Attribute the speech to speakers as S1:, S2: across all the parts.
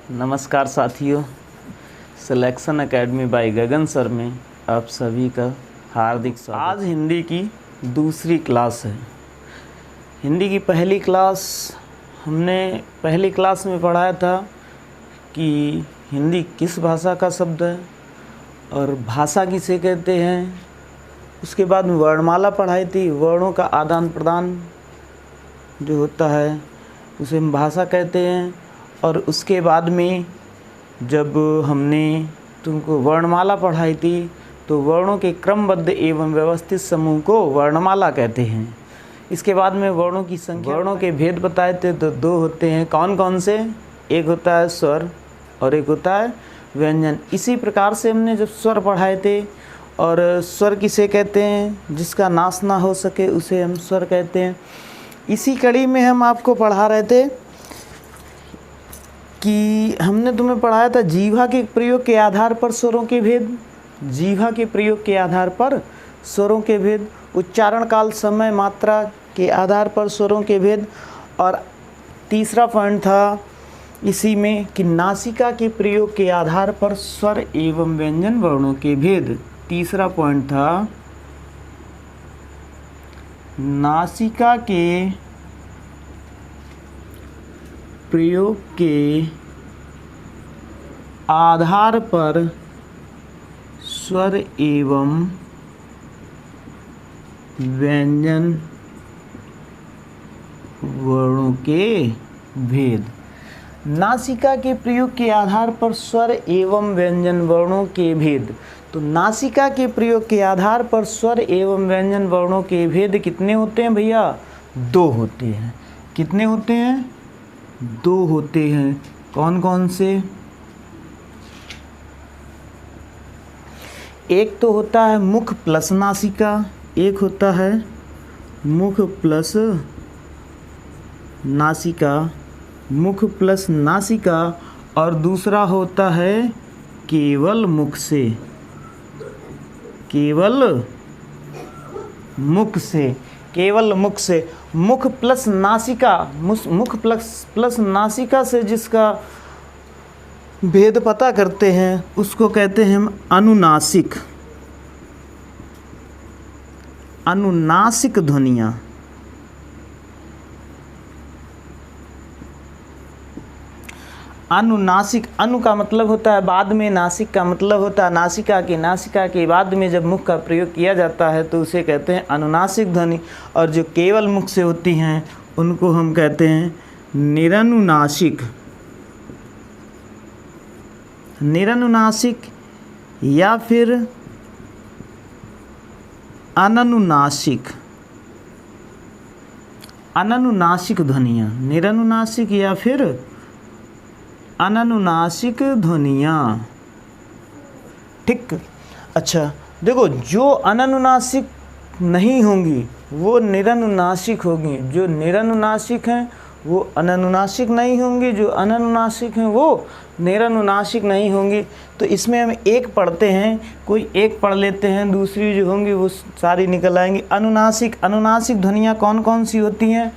S1: नमस्कार साथियों, selection academy bye गगन sir में आप सभी का हार्दिक स्वागत। आज हिंदी की दूसरी क्लास है। हिंदी की पहली क्लास हमने पहली क्लास में पढ़ाया था कि हिंदी किस भाषा का शब्द है और भाषा किसे कहते हैं। उसके बाद में वर्णमाला पढ़ाई थी, वर्णों का आदान प्रदान जो होता है उसे हम भाषा कहते हैं। और उसके बाद में जब हमने तुमको वर्णमाला पढ़ाई थी तो वर्णों के क्रमबद्ध एवं व्यवस्थित समूह को वर्णमाला कहते हैं। इसके बाद में वर्णों की संख्या, वर्णों के भेद बताए थे तो दो होते हैं। कौन कौन से? एक होता है स्वर और एक होता है व्यंजन। इसी प्रकार से हमने जब स्वर पढ़ाए थे, और स्वर किसे कहते हैं? जिसका नाश ना हो सके उसे हम स्वर कहते हैं। इसी कड़ी में हम आपको पढ़ा रहे थे कि हमने तुम्हें पढ़ाया था जीवा के प्रयोग के आधार पर स्वरों के भेद, जीवा के प्रयोग के आधार पर स्वरों के भेद, उच्चारण काल, समय, मात्रा के आधार पर स्वरों के भेद। और तीसरा पॉइंट था इसी में कि नासिका के प्रयोग के आधार पर स्वर एवं व्यंजन वर्णों के भेद। तीसरा पॉइंट था नासिका के प्रयोग के आधार पर स्वर एवं व्यंजन वर्णों के भेद। नासिका के प्रयोग के आधार पर स्वर एवं व्यंजन वर्णों के भेद। तो नासिका के प्रयोग के आधार पर स्वर एवं व्यंजन वर्णों के भेद कितने होते हैं भैया? दो होते हैं। कितने होते हैं? दो होते हैं। कौन कौन से? एक तो होता है मुख प्लस नासिका, एक होता है मुख प्लस नासिका, मुख प्लस नासिका, और दूसरा होता है केवल मुख से, केवल मुख से, केवल मुख से। मुख प्लस नासिका, मुख प्लस नासिका से जिसका भेद पता करते हैं उसको कहते हैं हम अनुनासिक, अनुनासिक ध्वनियाँ। अनुनासिक, अनु का मतलब होता है बाद में, नासिक का मतलब होता है नासिका के, नासिका के बाद में जब मुख का प्रयोग किया जाता है तो उसे कहते हैं अनुनासिक ध्वनि। और जो केवल मुख से होती हैं उनको हम कहते हैं निरनुनासिक, निरनुनासिक या फिर अननुनासिक, अननुनासिक ध्वनियाँ, निरनुनासिक या फिर अननुनासिक ध्वनियाँ। ठीक। अच्छा देखो, जो अननुनासिक नहीं होंगी वो निरनुनासिक होगी, जो निरनुनासिक हैं वो अननुनासिक नहीं होंगी, जो अननुनासिक हैं वो निरनुनासिक नहीं होंगी। तो इसमें हम एक पढ़ते हैं, कोई एक पढ़ लेते हैं, दूसरी जो होंगी वो सारी निकल आएंगी। अनुनासिक, अनुनासिक ध्वनियाँ कौन कौन सी होती हैं?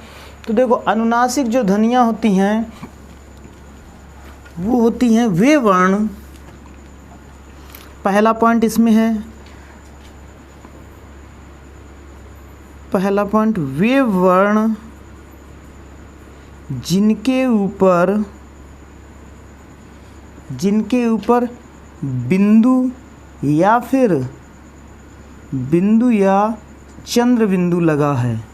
S1: तो देखो, अनुनासिक जो ध्वनियाँ होती हैं वो होती हैं वे वर्ण, पहला पॉइंट इसमें है, पहला पॉइंट, वे वर्ण जिनके ऊपर बिंदु या फिर बिंदु या चंद्र बिंदु लगा है।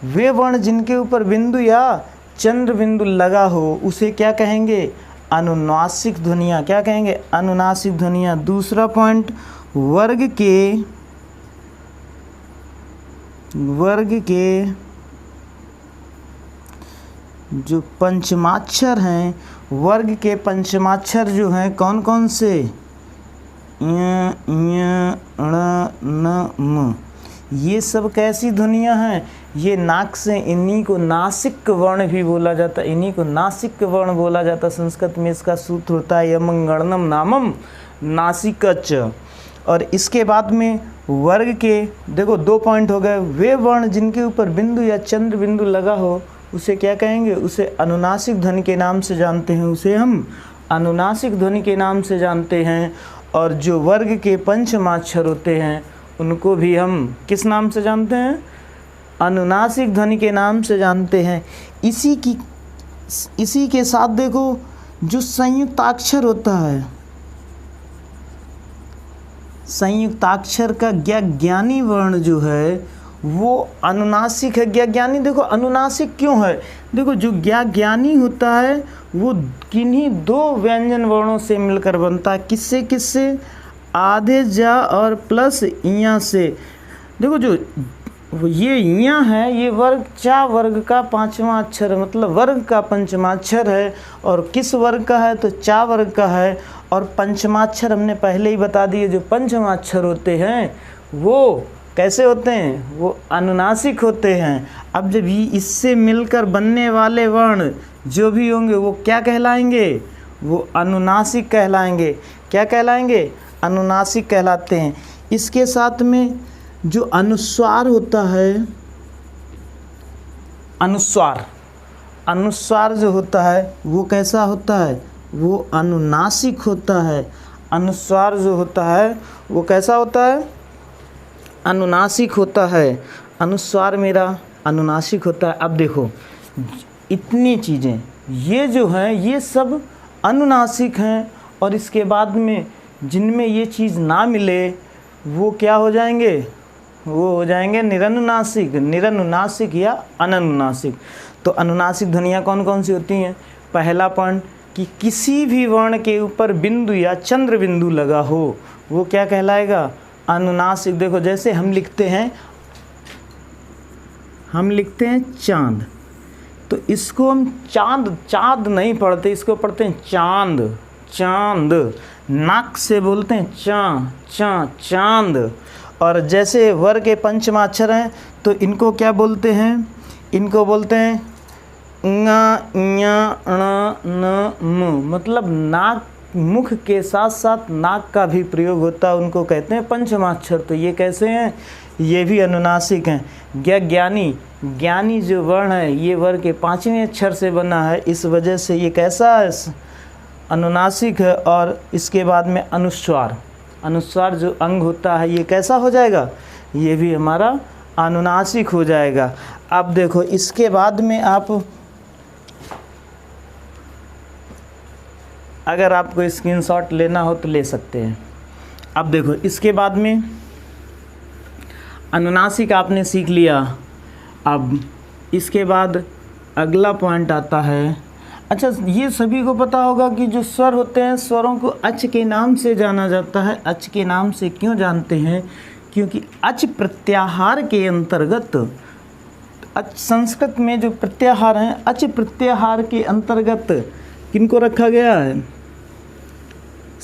S1: वे वर्ण जिनके ऊपर बिंदु या चंद्र बिंदु लगा हो उसे क्या कहेंगे? अनुनासिक ध्वनियाँ। क्या कहेंगे? अनुनासिक ध्वनियाँ। दूसरा पॉइंट, वर्ग के जो पंचमाक्षर हैं, वर्ग के पंचमाक्षर जो हैं कौन कौन से? य, ण, न, म। ये सब कैसी ध्वनियाँ हैं? ये नाक से, इन्हीं को नासिक वर्ण भी बोला जाता है, इन्हीं को नासिक वर्ण बोला जाता है। संस्कृत में इसका सूत्र होता है यमंगणनम नामम नासिकच। और इसके बाद में वर्ग के देखो दो पॉइंट हो गए। वे वर्ण जिनके ऊपर बिंदु या चंद्र बिंदु लगा हो उसे क्या कहेंगे, उसे अनुनासिक ध्वनि के नाम से जानते हैं, उसे हम अनुनासिक ध्वनि के नाम से जानते हैं। और जो वर्ग के पंचमाक्षर होते हैं उनको भी हम किस नाम से जानते हैं, अनुनासिक ध्वनि के नाम से जानते हैं। इसी के साथ देखो जो संयुक्ताक्षर होता है, संयुक्ताक्षर का ज्ञानी वर्ण जो है वो अनुनासिक है। ज्ञानी देखो अनुनासिक क्यों है, देखो जो ज्ञानी होता है वो किन्हीं दो व्यंजन वर्णों से मिलकर बनता है। किससे किससे, आधे जा और प्लस इया से। देखो जो ये इया है ये वर्ग चा वर्ग का पांचवा अक्षर है, मतलब वर्ग का पंचमाक्षर है। और किस वर्ग का है, तो चा वर्ग का है। और पंचमाक्षर हमने पहले ही बता दिए, जो पंचमाक्षर होते हैं वो कैसे होते हैं, वो अनुनासिक होते हैं। अब जब ये इससे मिलकर बनने वाले वर्ण जो भी होंगे वो क्या कहलाएंगे, वो अनुनासिक कहलाएंगे। क्या कहलाएंगे, अनुनासिक कहलाते हैं। इसके साथ में जो अनुस्वार होता है, अनुस्वार जो होता है वो कैसा होता है, वो अनुनासिक होता है। अनुस्वार जो होता है वो कैसा होता है, अनुनासिक होता है। अनुस्वार मेरा अनुनासिक होता है। अब देखो इतनी चीज़ें ये जो हैं ये सब अनुनासिक हैं, और इसके बाद में जिनमें ये चीज़ ना मिले वो क्या हो जाएंगे, वो हो जाएंगे निरनुनासिक या अननुनासिक। तो अनुनासिक ध्वनियाँ कौन कौन सी होती हैं, पहला पॉइंट कि किसी भी वर्ण के ऊपर बिंदु या चंद्र बिंदु लगा हो वो क्या कहलाएगा, अनुनासिक। देखो जैसे हम लिखते हैं चांद, तो इसको हम चांद नहीं पढ़ते, इसको पढ़ते हैं चांद। नाक से बोलते हैं चांद। और जैसे वर्ग के पंचमाक्षर हैं तो इनको क्या बोलते हैं, इनको बोलते हैं ङ ञ ण न म, मतलब नाक मुख के साथ साथ नाक का भी प्रयोग होता है, उनको कहते हैं पंचमाक्षर। तो ये कैसे हैं, ये भी अनुनासिक हैं। ज्ञानी जो वर्ण है ये वर्ग के पांचवें अक्षर से बना है, इस वजह से ये कैसा है, अनुनासिक है। और इसके बाद में अनुस्वार जो अंग होता है ये कैसा हो जाएगा, ये भी हमारा अनुनासिक हो जाएगा। अब देखो इसके बाद में अगर आपको स्क्रीनशॉट लेना हो तो ले सकते हैं। अब देखो इसके बाद में अनुनासिक आपने सीख लिया। अब इसके बाद अगला पॉइंट आता है, अच्छा ये सभी को पता होगा कि जो स्वर होते हैं स्वरों को अच के नाम से जाना जाता है। अच के नाम से क्यों जानते हैं, क्योंकि अच प्रत्याहार के अंतर्गत, संस्कृत में जो प्रत्याहार हैं अच प्रत्याहार के अंतर्गत किनको रखा गया है,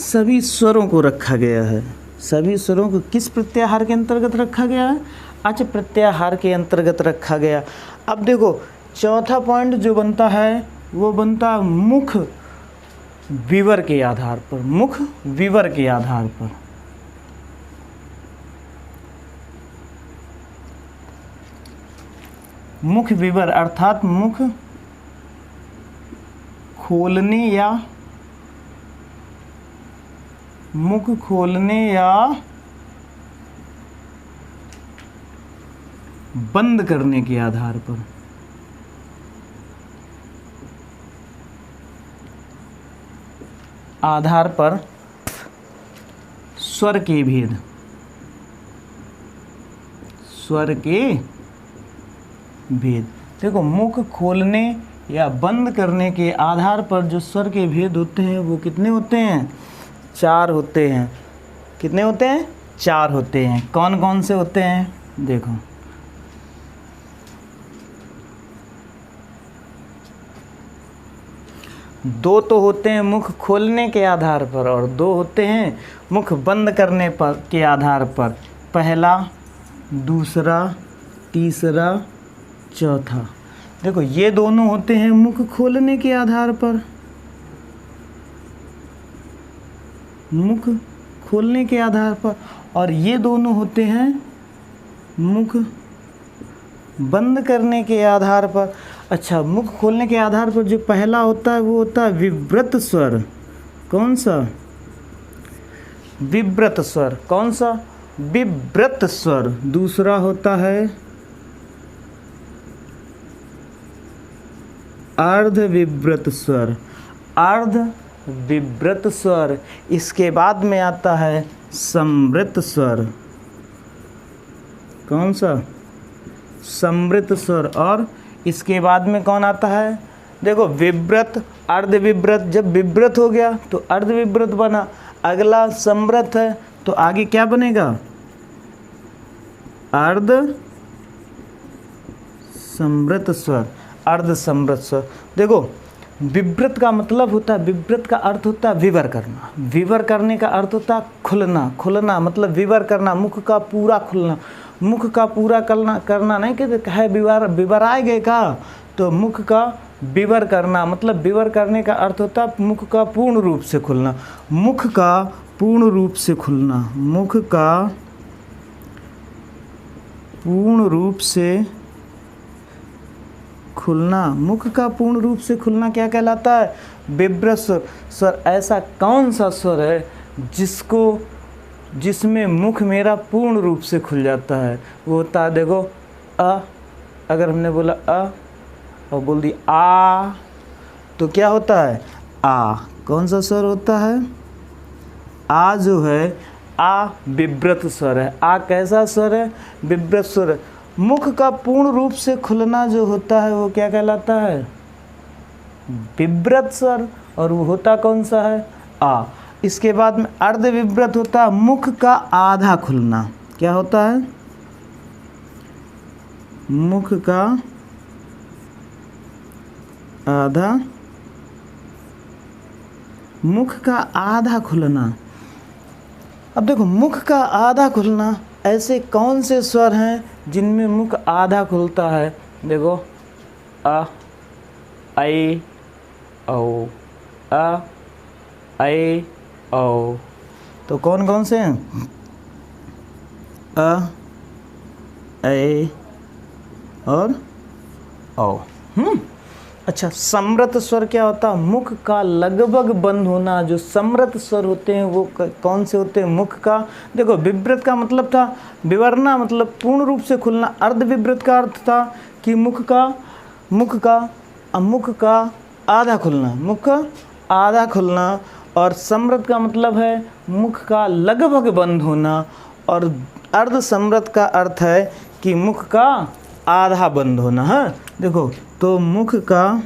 S1: सभी स्वरों को रखा गया है। सभी स्वरों को किस प्रत्याहार के अंतर्गत रखा गया है, अच प्रत्याहार के अंतर्गत रखा गया। अब देखो चौथा पॉइंट जो बनता है वो बनता मुख विवर के आधार पर, मुख विवर के आधार पर। मुख विवर अर्थात मुख खोलने या बंद करने के आधार पर। स्वर के भेद। देखो मुख खोलने या बंद करने के आधार पर जो स्वर के भेद होते हैं वो कितने होते हैं, 4 होते हैं। कितने होते हैं, 4 होते हैं। कौन कौन से होते हैं, देखो दो तो होते हैं मुख खोलने के आधार पर और 2 होते हैं मुख बंद करने पर के आधार पर। पहला, दूसरा, तीसरा, चौथा। देखो ये दोनों होते हैं मुख खोलने के आधार पर, मुख खोलने के आधार पर, और ये दोनों होते हैं मुख बंद करने के आधार पर। अच्छा, मुख खोलने के आधार पर जो पहला होता है वो होता है विव्रत स्वर। कौन सा? विव्रत स्वर। कौन सा? विव्रत स्वर। दूसरा होता है अर्ध विव्रत स्वर। अर्ध विव्रत स्वर। इसके बाद में आता है समृत स्वर। कौन सा? समृत स्वर। और इसके बाद में कौन आता है? देखो, विव्रत, अर्ध विव्रत। जब विव्रत हो गया तो अर्ध विव्रत बना, अगला समृत है तो आगे क्या बनेगा? अर्ध समृत स्वर। अर्ध समृत स्वर। देखो, विव्रत का मतलब होता है, विव्रत का अर्थ होता है विवर करना। विवर करने का अर्थ होता है खुलना। खुलना मतलब विवर करना, मुख का पूरा खुलना। मुख का पूरा करना नहीं कहते है विवर आएगा का, तो मुख का विवर करना मतलब विवर करने का अर्थ होता है मुख का पूर्ण रूप से खुलना। मुख का पूर्ण रूप से खुलना। मुख का पूर्ण रूप से खुलना। मुख का पूर्ण रूप से खुलना क्या कहलाता है? विव्रत स्वर। स्वर ऐसा कौन सा स्वर है जिसमें मुख मेरा पूर्ण रूप से खुल जाता है? वो होता है, देखो, अ। अगर हमने बोला अ और बोल दी आ, तो क्या होता है? आ। कौन सा स्वर होता है? आ जो है, आ विव्रत स्वर है। आ कैसा स्वर है? विव्रत स्वर है। मुख का पूर्ण रूप से खुलना जो होता है वो क्या कहलाता है? विव्रत स्वर। और वो होता कौन सा है? आ। इसके बाद में अर्ध विव्रत होता है मुख का आधा खुलना। क्या होता है? मुख का आधा, मुख का आधा खुलना। अब देखो, मुख का आधा खुलना, ऐसे कौन से स्वर हैं जिनमें मुख आधा खुलता है? देखो, अ, ऐ, औ, अ, ऐ, औ। तो कौन कौन से हैं? अ, ऐ और औ। अच्छा, समृत स्वर क्या होता है? मुख का लगभग बंद होना। जो समृत स्वर होते हैं वो कौन से होते हैं? मुख का, देखो, विव्रत का मतलब था विवरना, मतलब पूर्ण रूप से खुलना। अर्ध विव्रत का अर्थ था कि मुख का आधा खुलना। मुख का आधा खुलना। और समृत का मतलब है मुख का लगभग बंद होना। और अर्ध समृत का अर्थ है कि मुख का आधा बंद होना है। देखो, तो मुख का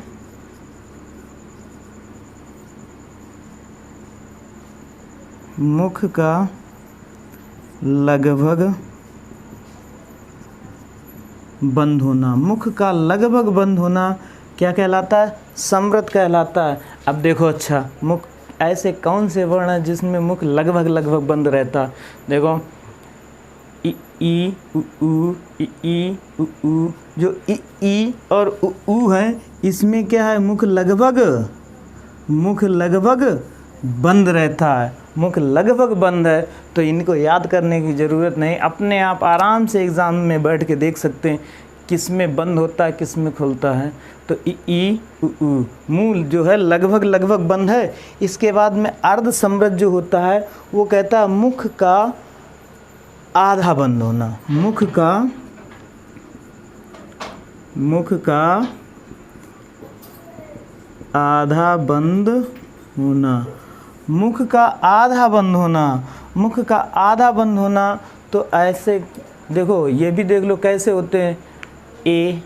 S1: लगभग बंद होना। मुख का लगभग बंद होना क्या कहलाता है? समृत कहलाता है। अब देखो, अच्छा, मुख ऐसे कौन से वर्ण है जिसमें मुख लगभग बंद रहता है? देखो, ई उ ऊ, ई उ ऊ। जो ई और ऊ है, इसमें क्या है? मुख लगभग बंद रहता है। मुख लगभग बंद है, तो इनको याद करने की ज़रूरत नहीं, अपने आप आराम से एग्ज़ाम में बैठ के देख सकते हैं किस में बंद होता है, किस में खुलता है। तो ई उ ऊ, मूल जो है लगभग बंद है। इसके बाद में अर्ध समृत जो होता है वो कहता है मुख का आधा बंद होना। मुख का आधा बंद होना। मुख का आधा बंद होना। मुख का आधा बंद होना। तो ऐसे देखो, ये भी देख लो कैसे होते हैं। ए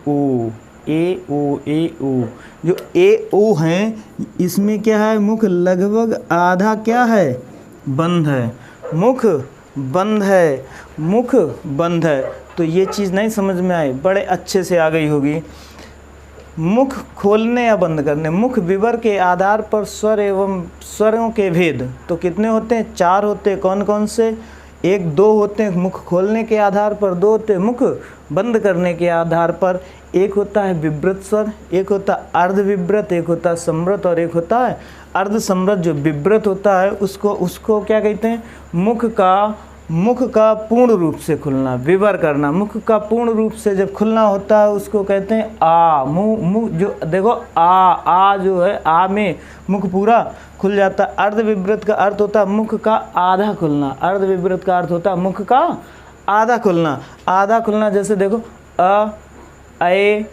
S1: ओ, ए ओ। जो ए ओ हैं, इसमें क्या है? मुख लगभग आधा क्या है? बंद है। मुख बंद है। तो ये चीज़ नहीं समझ में आई, बड़े अच्छे से आ गई होगी। मुख खोलने या बंद करने, मुख विवर के आधार पर स्वर एवं स्वरों के भेद तो कितने होते हैं? 4 होते हैं। कौन कौन से? 1 2 होते हैं मुख खोलने के आधार पर, 2 होते हैं मुख बंद करने के आधार पर। एक होता है विव्रत स्वर, एक होता है अर्ध विव्रत, एक होता है समृत और एक होता है अर्ध समृत। जो विव्रत होता है उसको क्या कहते हैं? मुख का मुख का पूर्ण रूप से खुलना, विवर करना। मुख का पूर्ण रूप से जब खुलना होता है उसको कहते हैं आ। मुँह जो देखो आ जो है, आ में मुख पूरा खुल जाता है। अर्धविवृत का अर्थ होता है मुख का आधा खुलना। अर्धविवृत का अर्थ होता है मुख का आधा खुलना। आधा खुलना जैसे देखो अ ए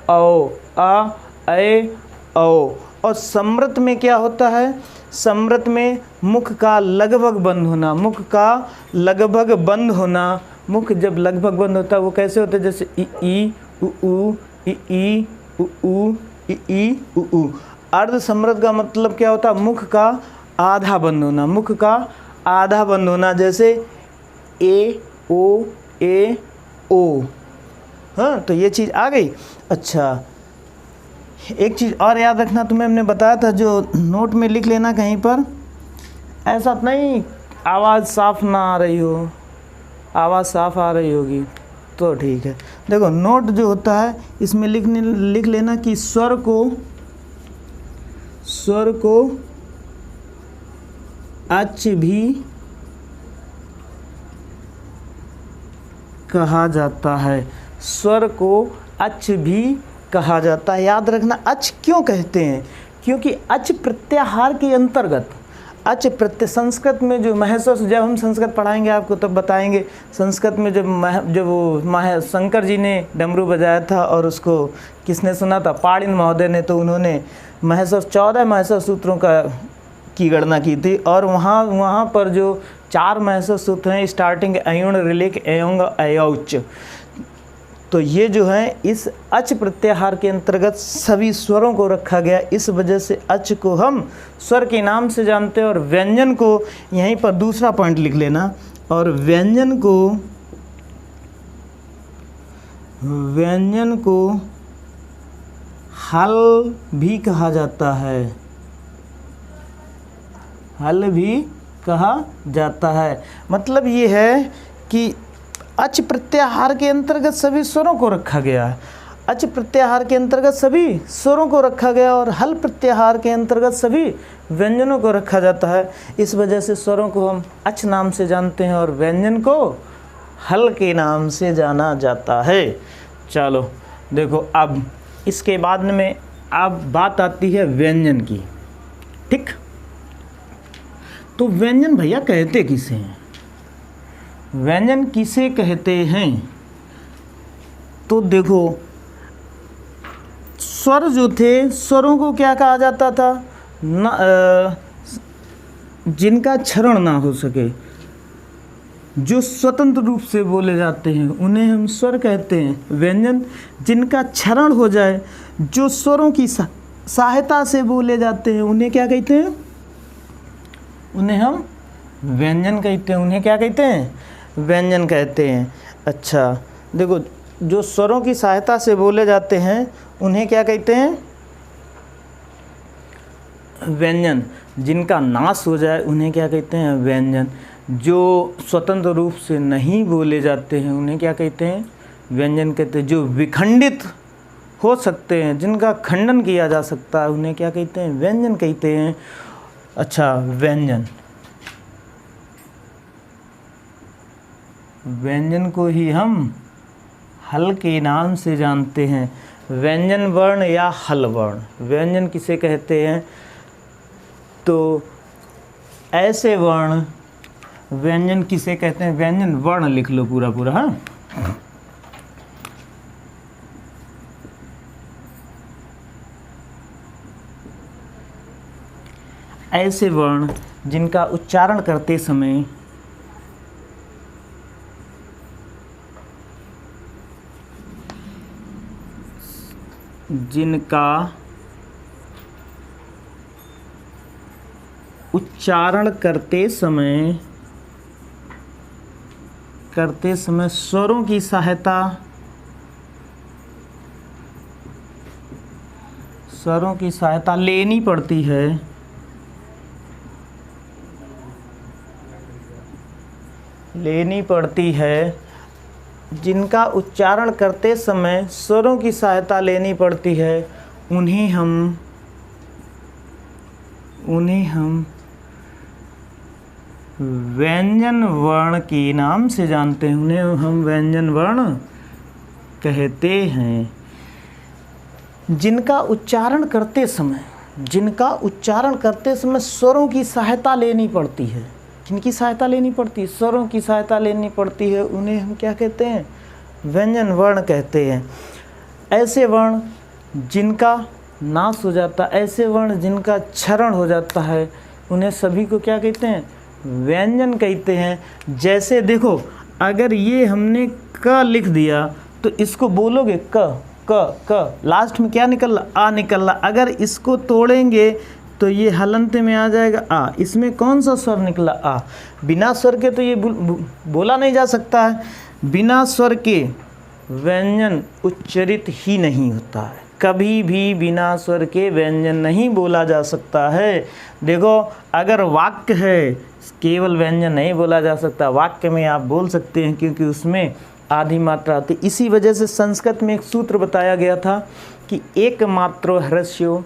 S1: औ, अ ए औ। और समृत में क्या होता है? समृत में मुख का लगभग बंद होना। मुख का लगभग बंद होना। मुख जब लगभग बंद होता है वो कैसे होता है? जैसे ई उ ऊ, ई उ ऊ, ई उ ऊ। अर्ध समृत का मतलब क्या होता है? मुख का आधा बंद होना। मुख का आधा बंद होना जैसे ए ओ। हाँ, तो ये चीज़ आ गई। अच्छा, एक चीज़ और याद रखना, तुम्हें हमने बताया था, जो नोट में लिख लेना कहीं पर। ऐसा नहीं आवाज़ साफ ना आ रही हो, आवाज़ साफ आ रही होगी तो ठीक है। देखो नोट जो होता है इसमें लिख लेना कि स्वर को अच भी कहा जाता है। स्वर को अच भी कहा जाता है। याद रखना, अच क्यों कहते हैं? क्योंकि अच प्रत्याहार के अंतर्गत, अच प्रत्यय संस्कृत में जो महसूस, जब हम संस्कृत पढ़ाएंगे आपको तब बताएंगे। संस्कृत में जब वो शंकर जी ने डमरू बजाया था और उसको किसने सुना था? पाणिनि महोदय ने। तो उन्होंने 14 महसूस सूत्रों की गणना की थी। और वहाँ पर जो 4 महसूस सूत्र हैं, स्टार्टिंग अयुण, रिलिक, एयोंग, अयौच, तो ये जो है इस अच प्रत्याहार के अंतर्गत सभी स्वरों को रखा गया। इस वजह से अच को हम स्वर के नाम से जानते हैं। और व्यंजन को यहीं पर दूसरा पॉइंट लिख लेना। और व्यंजन को हल भी कहा जाता है। हल भी कहा जाता है। मतलब ये है कि अच प्रत्याहार के अंतर्गत सभी स्वरों को रखा गया है। अच प्रत्याहार के अंतर्गत सभी स्वरों को रखा गया और हल प्रत्याहार के अंतर्गत सभी व्यंजनों को रखा जाता है। इस वजह से स्वरों को हम अच नाम से जानते हैं और व्यंजन को हल के नाम से जाना जाता है। चलो देखो, अब इसके बाद में अब बात आती है व्यंजन की। ठीक, तो व्यंजन भैया कहते किसे हैं? व्यंजन किसे कहते हैं? तो देखो, स्वर जो थे, स्वरों को क्या कहा जाता था? जिनका क्षरण ना हो सके, जो स्वतंत्र रूप से बोले जाते हैं, उन्हें हम स्वर कहते हैं। व्यंजन जिनका क्षरण हो जाए, जो स्वरों की सहायता से बोले जाते हैं, उन्हें क्या कहते हैं? उन्हें हम व्यंजन कहते हैं। उन्हें क्या कहते हैं? व्यंजन कहते हैं। अच्छा देखो, जो स्वरों की सहायता से बोले जाते हैं उन्हें क्या कहते हैं? व्यंजन। जिनका नाश हो जाए उन्हें क्या कहते हैं? व्यंजन। जो स्वतंत्र रूप से नहीं बोले जाते हैं उन्हें क्या कहते हैं? व्यंजन कहते हैं। जो विखंडित हो सकते हैं, जिनका खंडन किया जा सकता है, उन्हें क्या कहते हैं? व्यंजन कहते हैं। अच्छा, व्यंजन को ही हम हल के नाम से जानते हैं। व्यंजन वर्ण या हल वर्ण। व्यंजन किसे कहते हैं? तो ऐसे वर्ण, व्यंजन किसे कहते हैं? व्यंजन वर्ण लिख लो पूरा। हाँ, ऐसे वर्ण जिनका उच्चारण करते समय स्वरों की सहायता लेनी पड़ती है। जिनका उच्चारण करते समय स्वरों की सहायता लेनी पड़ती है, उन्हें हम व्यंजन वर्ण के नाम से जानते हैं, उन्हें हम व्यंजन वर्ण कहते हैं। जिनका उच्चारण करते समय स्वरों की सहायता लेनी पड़ती है। किनकी सहायता लेनी पड़ती है? स्वरों की सहायता लेनी पड़ती है, उन्हें हम क्या कहते हैं? व्यंजन वर्ण कहते हैं। ऐसे वर्ण जिनका नाश हो जाता, ऐसे वर्ण जिनका क्षरण हो जाता है, उन्हें सभी को क्या कहते हैं? व्यंजन कहते हैं। जैसे देखो, अगर ये हमने क लिख दिया तो इसको बोलोगे क क, लास्ट में क्या निकल रहा? आ निकल रहा। अगर इसको तोड़ेंगे तो ये हलंत में आ जाएगा आ। इसमें कौन सा स्वर निकला? आ। बिना स्वर के तो ये बोला नहीं जा सकता है। बिना स्वर के व्यंजन उच्चरित ही नहीं होता है। कभी भी बिना स्वर के व्यंजन नहीं बोला जा सकता है। देखो, अगर वाक्य है केवल व्यंजन नहीं बोला जा सकता। वाक्य में आप बोल सकते हैं क्योंकि उसमें आधी मात्रा आती। इसी वजह से संस्कृत में एक सूत्र बताया गया था कि एक मात्रो ह्रस्यो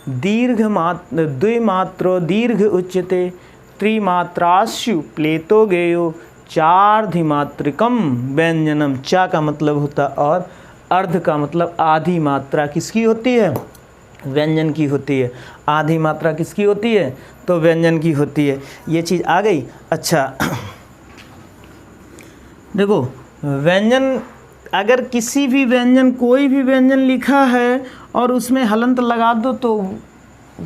S1: द्विमात्रो दीर्घ उच्यते त्रिमात्रास्यु प्लेतो गेयो चार्धिमात्रिकम व्यंजनम। चा का मतलब होता और अर्ध का मतलब आधी मात्रा किसकी होती है? व्यंजन की होती है। आधी मात्रा किसकी होती है? तो व्यंजन की होती है। ये चीज़ आ गई। अच्छा, देखो, व्यंजन, अगर किसी भी व्यंजन, कोई भी व्यंजन लिखा है और उसमें हलंत लगा दो तो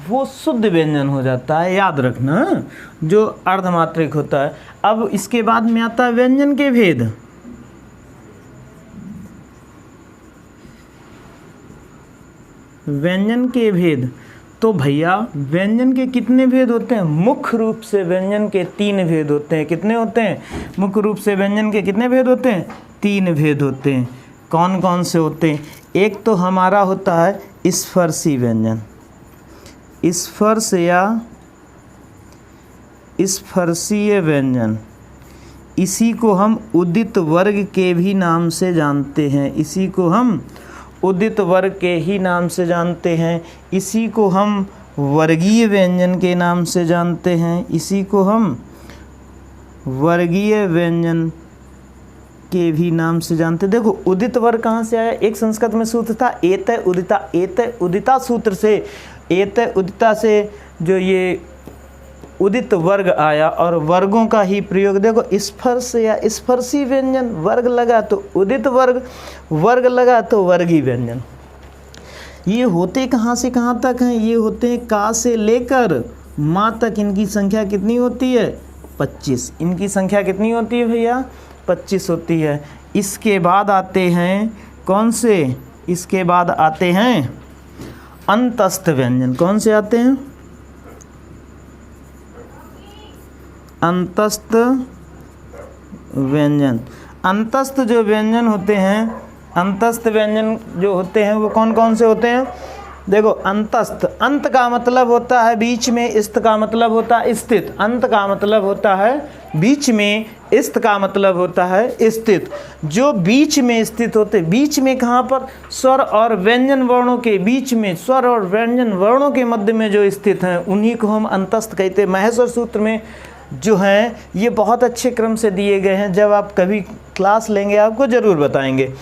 S1: वो शुद्ध व्यंजन हो जाता है। याद रखना, जो अर्धमात्रिक होता है। अब इसके बाद में आता है व्यंजन के भेद। व्यंजन के भेद, तो भैया व्यंजन के कितने भेद होते हैं? मुख्य रूप से व्यंजन के 3 भेद होते हैं। कितने होते हैं? मुख्य रूप से व्यंजन के कितने भेद होते हैं? 3 भेद होते हैं। कौन कौन से होते हैं? एक तो हमारा होता है स्पर्शी व्यंजन। स्पर्श या स्पर्शीय व्यंजन, इसी को हम उदित वर्ग के भी नाम से जानते हैं। इसी को हम उदित वर्ग के ही नाम से जानते हैं। इसी को हम वर्गीय व्यंजन के नाम से जानते हैं। इसी को हम वर्गीय व्यंजन के भी नाम से जानते हैं। देखो, उदित वर्ग कहाँ से आया? एक संस्कृत में सूत्र था एतय उदिता। एतय उदिता सूत्र से, एतय उदिता से जो ये उदित वर्ग आया और वर्गों का ही प्रयोग। देखो, स्पर्श या स्पर्शी व्यंजन, वर्ग लगा तो उदित वर्ग, वर्ग लगा तो वर्गीय व्यंजन। ये होते कहाँ से कहाँ तक हैं? ये होते हैं का से लेकर माँ तक। इनकी संख्या कितनी होती है? 25। इनकी संख्या कितनी होती है भैया? 25 होती है। इसके बाद आते हैं कौन से? इसके बाद आते हैं अंतस्थ व्यंजन। कौन से आते हैं? अंतस्थ व्यंजन। अंतस्थ जो व्यंजन होते हैं, अंतस्थ व्यंजन जो होते हैं वो कौन कौन से होते हैं? देखो, अंतस्थ, अंत का मतलब होता है बीच में, स्थ का मतलब होता है स्थित। अंत का मतलब होता है बीच में, स्थ का मतलब होता है स्थित। जो बीच में स्थित होते, बीच में कहाँ पर? स्वर और व्यंजन वर्णों के बीच में, स्वर और व्यंजन वर्णों के मध्य में जो स्थित हैं, उन्हीं को हम अंतस्थ कहते हैं। महेश्वर सूत्र में जो हैं ये बहुत अच्छे क्रम से दिए गए हैं। जब आप कभी क्लास लेंगे आपको ज़रूर बताएंगे।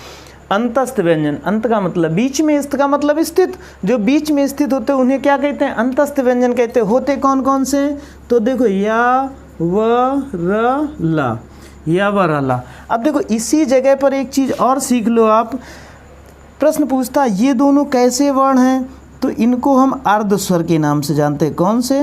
S1: अंतस्थ व्यंजन, अंत का मतलब बीच में, स्थ का मतलब स्थित। जो बीच में स्थित होते हैं उन्हें क्या कहते हैं? अंतस्थ व्यंजन कहते हैं। होते कौन कौन से? तो देखो, या व र ला, या व र ला। अब देखो, इसी जगह पर एक चीज़ और सीख लो आप। प्रश्न पूछता है ये दोनों कैसे वर्ण हैं? तो इनको हम अर्ध स्वर के नाम से जानते हैं। कौन से?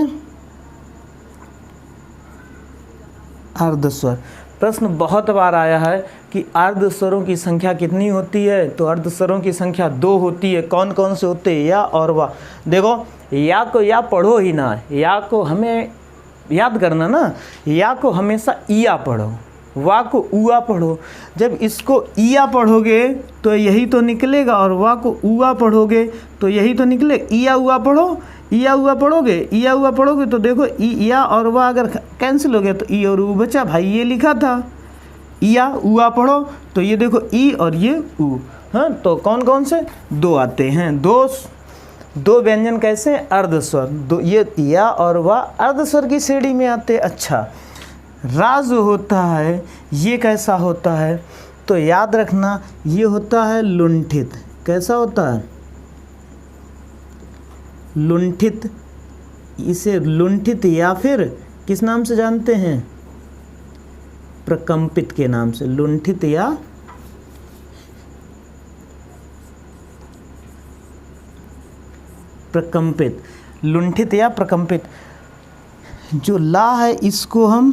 S1: अर्ध स्वर। प्रश्न बहुत बार आया है कि अर्ध स्वरों की संख्या कितनी होती है? तो अर्ध स्वरों की संख्या 2 होती है। कौन कौन से होते हैं? या और वा। देखो, या को या पढ़ो ही ना, या को हमें याद करना ना। या को हमेशा इया पढ़ो, वा को उआ पढ़ो। जब इसको इया पढ़ोगे तो यही तो निकलेगा, और वा को उआ पढ़ोगे तो यही तो निकलेगा। इया उआ पढ़ो, इया हुआ पढ़ोगे, इया हुआ पढ़ोगे तो देखो इया और वाह अगर कैंसिल हो गया तो ई और ऊ बचा। भाई ये लिखा था इया उआ पढ़ो तो ये देखो ई और ये ऊ। हाँ, तो कौन कौन से? 2 आते हैं। दो व्यंजन कैसे? अर्धस्वर। दो, ये इया और वाह अर्धस्वर की श्रेणी में आते। अच्छा, रा जो होता है ये कैसा होता है, तो याद रखना ये होता है लुंठित। कैसा होता है? लुंठित। इसे लुंठित या फिर किस नाम से जानते हैं? प्रकंपित के नाम से। लुंठित या प्रकंपित। लुंठित या प्रकंपित। जो ला है इसको हम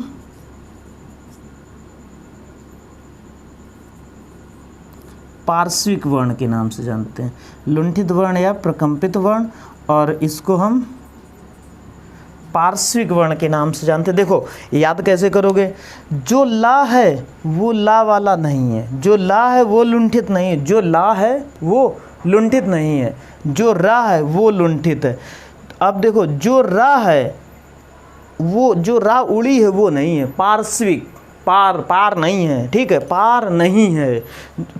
S1: पार्श्विक वर्ण के नाम से जानते हैं। लुंठित वर्ण या प्रकंपित वर्ण, और इसको हम पार्श्विक वर्ण के नाम से जानते हैं। देखो याद कैसे करोगे? जो ला है वो ला वाला नहीं है, जो ला है वो लुंठित नहीं है, जो ला है वो लुंठित नहीं है, जो रा है वो लुंठित है। अब देखो जो रा है वो, जो रा उड़ी है वो नहीं है, पार्श्विक, पार नहीं है, ठीक है, पार नहीं है।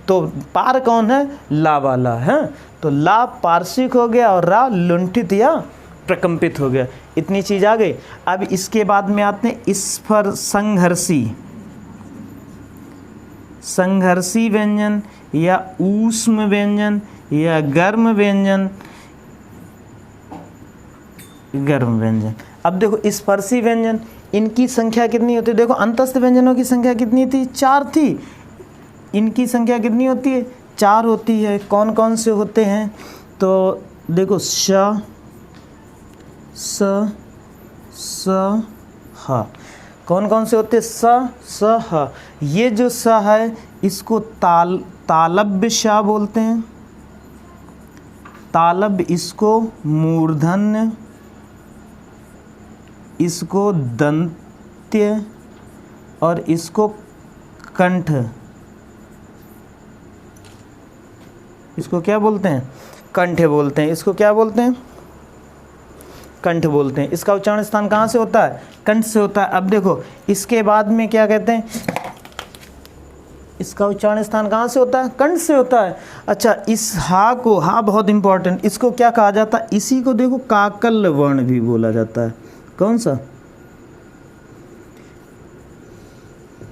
S1: तो पार कौन है? ला वाला है। तो ला पार्श्विक हो गया और रा लुंठित या प्रकंपित हो गया। इतनी चीज आ गई। अब इसके बाद में आते हैं इस पर संघर्षी। संघर्षी व्यंजन या ऊष्म व्यंजन या गर्म व्यंजन। गर्म व्यंजन। अब देखो स्पर्शी व्यंजन, इनकी संख्या कितनी होती है? देखो अंतस्थ व्यंजनों की संख्या कितनी थी? 4 थी। इनकी संख्या कितनी होती है? 4 होती है। कौन कौन से होते हैं? तो देखो श, स, ह। कौन कौन से होते हैं? स, ह। ये जो स है इसको तालव्य श बोलते हैं। तालव्य, इसको मूर्धन्य, इसको दंत्य और इसको कंठ। इसको क्या बोलते हैं? कंठ बोलते हैं। इसको क्या बोलते हैं? कंठ बोलते हैं। इसका उच्चारण स्थान कहाँ से होता है? कंठ से होता है। अब देखो इसके बाद में क्या कहते हैं? इसका उच्चारण स्थान कहाँ से होता है? कंठ से होता है। अच्छा, इस हा को, हा बहुत इंपॉर्टेंट, इसको क्या कहा जाता है? इसी को देखो काकल वर्ण भी बोला जाता है। कौन सा?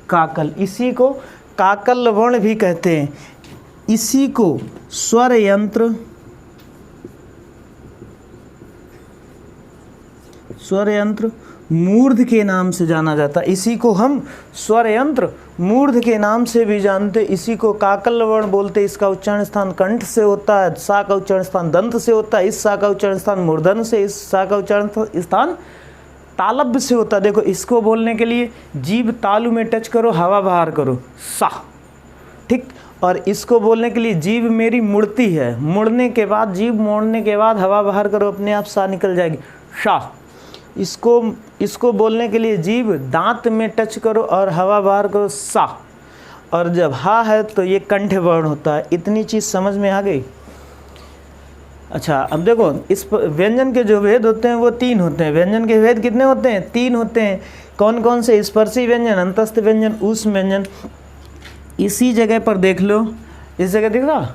S1: काकल। इसी को काकल वर्ण भी कहते हैं। इसी को स्वर यंत्र, स्वर यंत्र मूर्ध के नाम से जाना जाता है। इसी को हम स्वर यंत्र मूर्ध के नाम से भी जानते। इसी को काकल वर्ण बोलते। इसका उच्चारण स्थान कंठ से होता है। सा का उच्चारण स्थान दंत से होता है। इस सा का उच्चारण स्थान मूर्धन से, इस सा का उच्चारण स्थान तालव्य से होता है। देखो इसको बोलने के लिए जीभ तालु में टच करो, हवा बाहर करो, सा, ठीक। और इसको बोलने के लिए जीभ मेरी मुड़ती है, मुड़ने के बाद, जीभ मोड़ने के बाद हवा बाहर करो, अपने आप सा निकल जाएगी, शा। इसको बोलने के लिए जीभ दांत में टच करो और हवा बाहर करो, सा। और जब हा है तो ये कंठ वर्ण होता है। इतनी चीज़ समझ में आ गई। अच्छा, अब देखो इस व्यंजन के जो भेद होते हैं वो 3 होते हैं। व्यंजन के भेद कितने होते हैं? 3 होते हैं। कौन कौन से? स्पर्शी व्यंजन, अंतस्थ व्यंजन, ऊष्म व्यंजन। इसी जगह पर देख लो, इस जगह दिख रहा?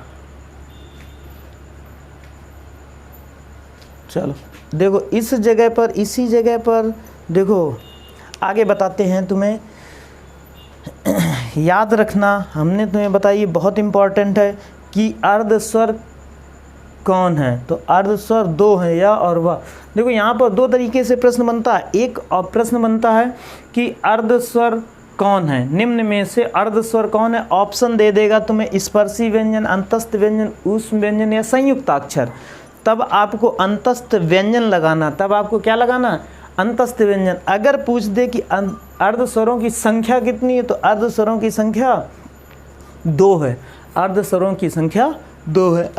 S1: चलो देखो इस जगह पर, इसी जगह पर देखो, आगे बताते हैं तुम्हें। याद रखना, हमने तुम्हें बताया, बहुत इंपॉर्टेंट है कि अर्ध स्वर कौन है। तो अर्ध स्वर 2 है, या और वह। देखो यहाँ पर 2 तरीके से प्रश्न बनता है। एक प्रश्न बनता है कि अर्ध स्वर कौन है, निम्न में से अर्ध स्वर कौन है। ऑप्शन दे देगा तुम्हें स्पर्शी व्यंजन, अंतस्थ व्यंजन, ऊष्म व्यंजन या संयुक्ताक्षर। तब आपको अंतस्थ व्यंजन लगाना, तब आपको क्या लगाना? अंतस्थ व्यंजन। अगर पूछ दे कि अर्ध स्वरों की संख्या कितनी है, तो अर्ध स्वरों की संख्या 2 है। अर्ध स्वरों की संख्या 2 है।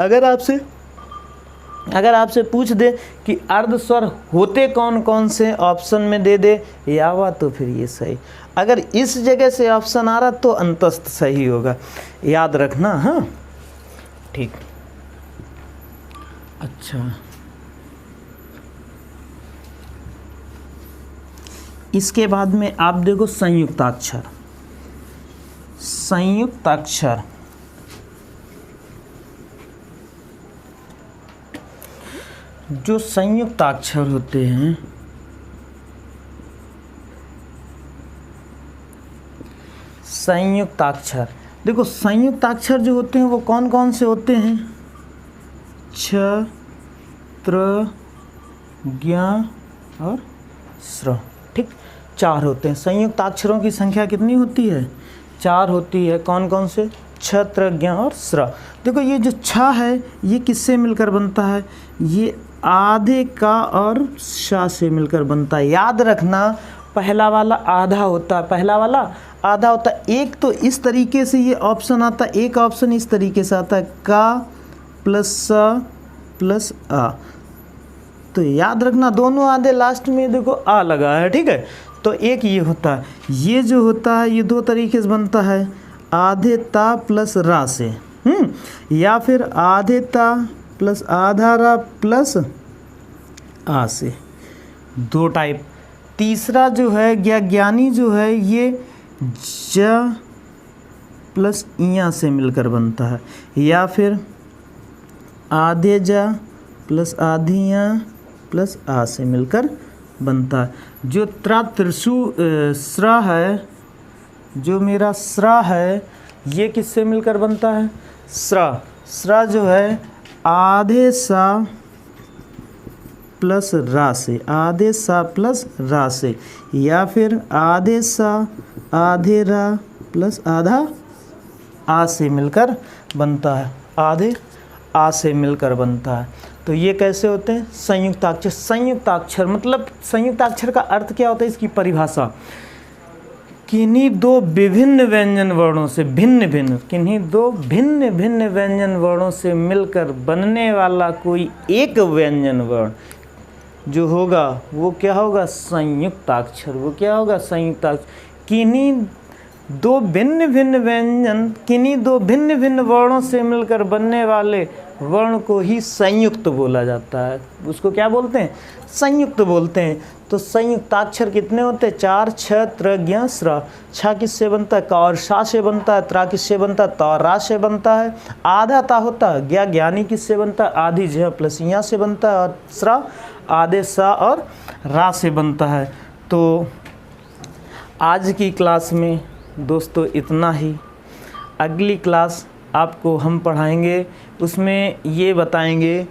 S1: अगर आपसे पूछ दे कि अर्ध स्वर होते कौन कौन से, ऑप्शन में दे दे यावा, तो फिर ये सही। अगर इस जगह से ऑप्शन आ रहा तो अंतस्थ सही होगा। याद रखना, हाँ, ठीक। अच्छा, इसके बाद में आप देखो संयुक्ताक्षर। संयुक्ताक्षर जो संयुक्ताक्षर होते हैं संयुक्ताक्षर। देखो संयुक्ताक्षर जो होते हैं वो कौन कौन से होते हैं? छ, त्र, ज्ञ और स्र। ठीक, 4 होते हैं। संयुक्ताक्षरों की संख्या कितनी होती है? 4 होती है। कौन कौन से? छ, त्र, ज्ञ और स्र। देखो ये जो छ है ये किससे मिलकर बनता है? ये आधे का और शा से मिलकर बनता है। याद रखना पहला वाला आधा होता है, पहला वाला आधा होता है। एक तो इस तरीके से ये ऑप्शन आता है, एक ऑप्शन इस तरीके से आता है, का प्लस स प्लस आ। तो याद रखना दोनों आधे लास्ट में देखो आ लगा है। ठीक है, तो एक ये होता है। ये जो होता है ये 2 तरीके से बनता है, आधे ता प्लस रा से, या फिर आधे ता प्लस आधा रा प्लस आ से, 2 टाइप। तीसरा जो है ज्ञानी जो है ये ज प्लस इया से मिलकर बनता है, या फिर आधे जा प्लस आधिया प्लस आ से मिलकर बनता है। जो स्रा है, जो मेरा स्रा है ये किससे मिलकर बनता है? स्रा जो है आधे सा प्लस रा से, आधे सा प्लस रा से, या फिर आधे सा आधे रा प्लस आधा आ से मिलकर बनता है, आधे आ से मिलकर बनता है। तो ये कैसे होते हैं? संयुक्ताक्षर। संयुक्ताक्षर मतलब संयुक्ताक्षर का अर्थ क्या होता है? इसकी परिभाषा, किन्हीं 2 विभिन्न व्यंजन वर्णों से किन्हीं 2 भिन्न भिन्न व्यंजन वर्णों से मिलकर बनने वाला कोई एक व्यंजन वर्ण जो होगा वो क्या होगा? संयुक्ताक्षर। वो क्या होगा? संयुक्ताक्षर। किन्हीं 2 भिन्न भिन्न वर्णों से मिलकर बनने वाले वर्ण को ही संयुक्त बोला जाता है। उसको क्या बोलते हैं? संयुक्त बोलते हैं। तो संयुक्ताक्षर कितने होते हैं? 4, छ, त्र, ज्ञ, स्र। छ किससे बनता है? का और शा से बनता है। त्रा किससे बनता है? त और रा से बनता है। आधा ता होता है। ज्ञानी किससे बनता है? आधी झ प्लस इया से बनता है। और स्र आधे सा और रा से बनता है। तो आज की क्लास में दोस्तों इतना ही। अगली क्लास आपको हम पढ़ाएंगे, उसमें ये बताएंगे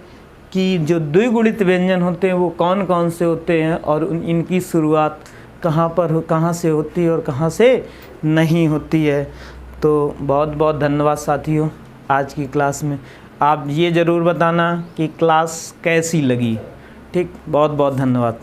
S1: कि जो द्विगुणित व्यंजन होते हैं वो कौन कौन से होते हैं और इनकी शुरुआत कहाँ से होती है और कहाँ से नहीं होती है। तो बहुत बहुत धन्यवाद साथियों। आज की क्लास में आप ये ज़रूर बताना कि क्लास कैसी लगी। ठीक, बहुत बहुत धन्यवाद।